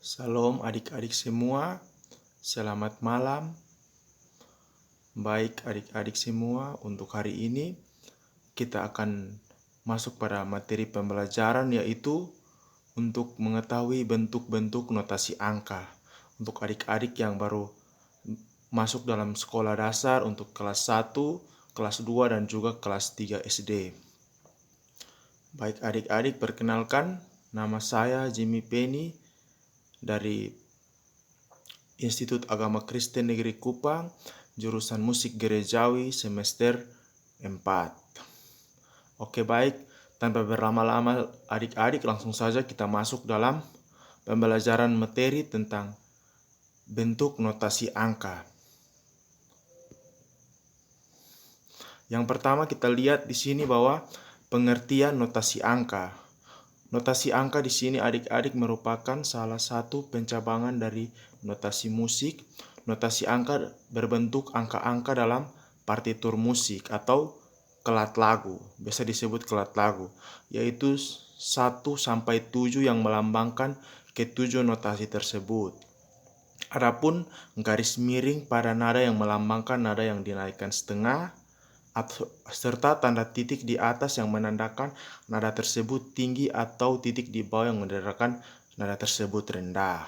Salam adik-adik semua, selamat malam. Baik adik-adik semua, untuk hari ini kita akan masuk pada materi pembelajaran yaitu untuk mengetahui bentuk-bentuk notasi angka. Untuk adik-adik yang baru masuk dalam sekolah dasar untuk kelas 1, kelas 2, dan juga kelas 3 SD. Baik adik-adik, perkenalkan, nama saya Jimmy Penny dari Institut Agama Kristen Negeri Kupang, jurusan musik gerejawi semester 4. Oke baik, tanpa berlama-lama adik-adik, langsung saja kita masuk dalam pembelajaran materi tentang bentuk notasi angka. Yang pertama kita lihat di sini bahwa pengertian notasi angka. Notasi angka di sini adik-adik merupakan salah satu pencabangan dari notasi musik. Notasi angka berbentuk angka-angka dalam partitur musik atau kelat lagu, biasa disebut kelat lagu, yaitu 1 sampai 7 yang melambangkan ketujuh notasi tersebut. Adapun garis miring pada nada yang melambangkan nada yang dinaikkan setengah, serta tanda titik di atas yang menandakan nada tersebut tinggi atau titik di bawah yang menandakan nada tersebut rendah.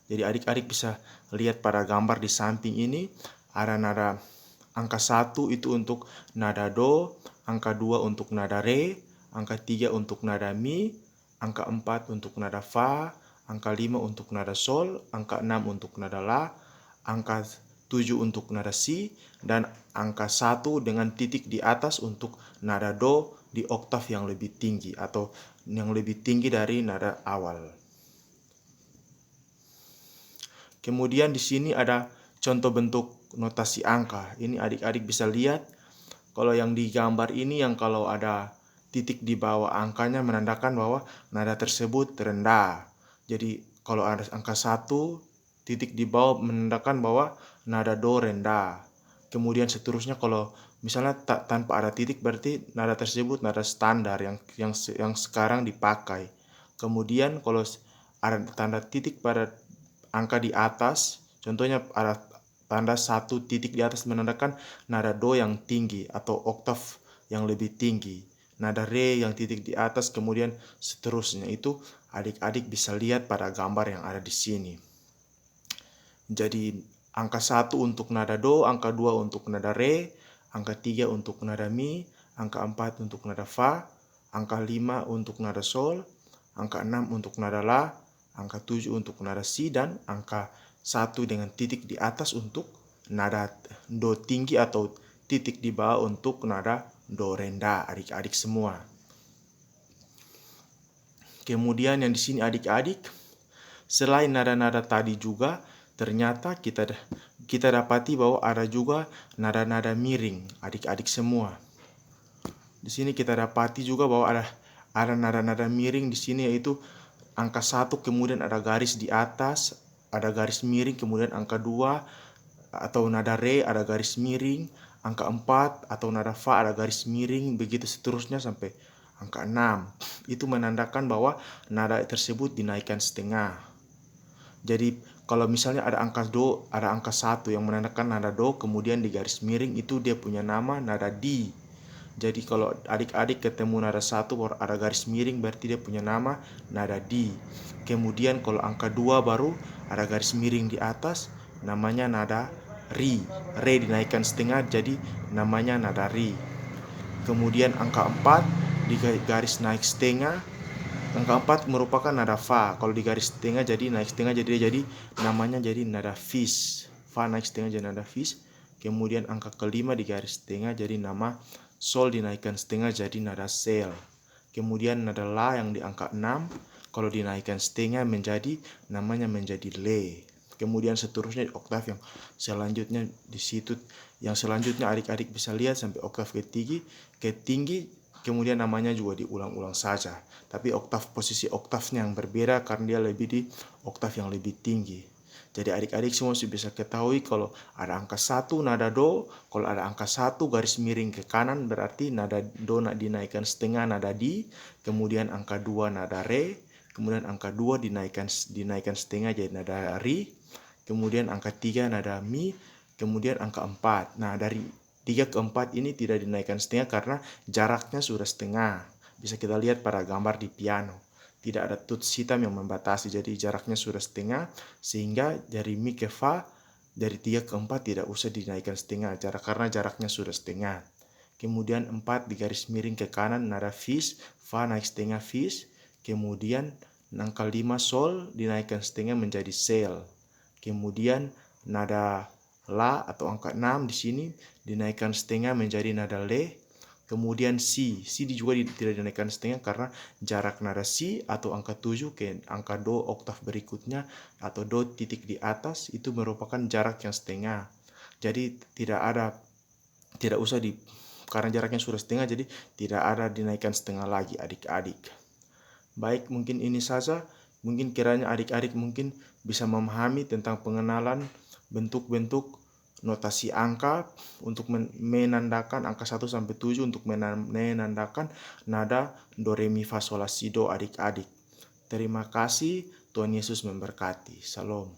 Jadi adik-adik bisa lihat pada gambar di samping ini ada nada angka 1 itu untuk nada do, angka 2 untuk nada re, angka 3 untuk nada mi, angka 4 untuk nada fa, angka 5 untuk nada sol, angka 6 untuk nada la, angka 7 untuk nada si, dan angka 1 dengan titik di atas untuk nada do di oktav yang lebih tinggi atau yang lebih tinggi dari nada awal. Kemudian di sini ada contoh bentuk notasi angka. Ini adik-adik bisa lihat kalau yang di gambar ini yang kalau ada titik di bawah angkanya menandakan bahwa nada tersebut rendah. Jadi kalau ada angka 1, titik di bawah menandakan bahwa nada do rendah. Kemudian seterusnya kalau misalnya tanpa ada titik berarti nada tersebut nada standar yang sekarang dipakai. Kemudian kalau ada tanda titik pada angka di atas, contohnya ada tanda 1 titik di atas menandakan nada do yang tinggi atau oktav yang lebih tinggi. Nada re yang titik di atas, kemudian seterusnya. Itu adik-adik bisa lihat pada gambar yang ada di sini. Jadi angka 1 untuk nada do, angka 2 untuk nada re, angka 3 untuk nada mi, angka 4 untuk nada fa, angka 5 untuk nada sol, angka 6 untuk nada la, angka 7 untuk nada si, dan angka 1 dengan titik di atas untuk nada do tinggi atau titik di bawah untuk nada do rendah, adik-adik semua. Kemudian yang di sini adik-adik, selain nada-nada tadi juga ternyata kita dapati bahwa ada juga nada-nada miring, adik-adik semua. Di sini kita dapati juga bahwa ada nada-nada miring di sini, yaitu angka 1 kemudian ada garis di atas, ada garis miring, kemudian angka 2 atau nada re ada garis miring, angka 4 atau nada fa ada garis miring, begitu seterusnya sampai angka 6. Itu menandakan bahwa nada tersebut dinaikkan setengah. Jadi kalau misalnya ada angka do, ada angka 1 yang menandakan nada do, kemudian di garis miring itu dia punya nama nada di. Jadi kalau adik-adik ketemu nada 1 baru ada garis miring berarti dia punya nama nada di. Kemudian kalau angka 2 baru ada garis miring di atas, namanya nada ri. Re dinaikkan setengah jadi namanya nada ri. Kemudian angka 4 di garis naik setengah, angka 4 merupakan nada fa. Kalau di garis setengah jadi naik setengah, jadi namanya jadi nada fis. Fa naik setengah jadi nada fis. Kemudian angka kelima di garis setengah jadi nama sol dinaikkan setengah jadi nada sel. Kemudian nada la yang di angka 6 kalau dinaikkan setengah namanya menjadi le. Kemudian seterusnya di oktav yang selanjutnya di situ, yang selanjutnya adik-adik bisa lihat sampai oktav ketinggi. Kemudian namanya juga diulang-ulang saja. Tapi posisi oktavnya yang berbeda karena dia lebih di oktav yang lebih tinggi. Jadi adik-adik semua bisa ketahui kalau ada angka 1 nada do, kalau ada angka 1 garis miring ke kanan berarti nada do dinaikkan setengah nada di, kemudian angka 2 nada re, kemudian angka 2 dinaikkan setengah jadi nada ri, kemudian angka 3 nada mi, kemudian angka 4. Nah, dari 3 ke 4 ini tidak dinaikkan setengah karena jaraknya sudah setengah. Bisa kita lihat pada gambar di piano. Tidak ada tuts hitam yang membatasi, jadi jaraknya sudah setengah, sehingga dari mi ke fa, dari 3 ke 4 tidak usah dinaikkan setengah karena jaraknya sudah setengah. Kemudian 4 di garis miring ke kanan nada fis, fa naik setengah fis, kemudian angka 5 sol dinaikkan setengah menjadi sel. Kemudian nada la atau angka 6 di sini dinaikkan setengah menjadi nada le. Kemudian si juga tidak dinaikkan setengah karena jarak nada si atau angka 7 ke angka do oktav berikutnya atau do titik di atas itu merupakan jarak yang setengah. Jadi tidak usah karena jaraknya sudah setengah, jadi tidak ada dinaikkan setengah lagi adik-adik. Baik, mungkin ini saja. Mungkin kiranya adik-adik mungkin bisa memahami tentang pengenalan bentuk-bentuk notasi angka untuk menandakan angka 1 sampai 7 untuk menandakan nada do re mi fa sol la si do adik-adik. Terima kasih, Tuhan Yesus memberkati. Salam.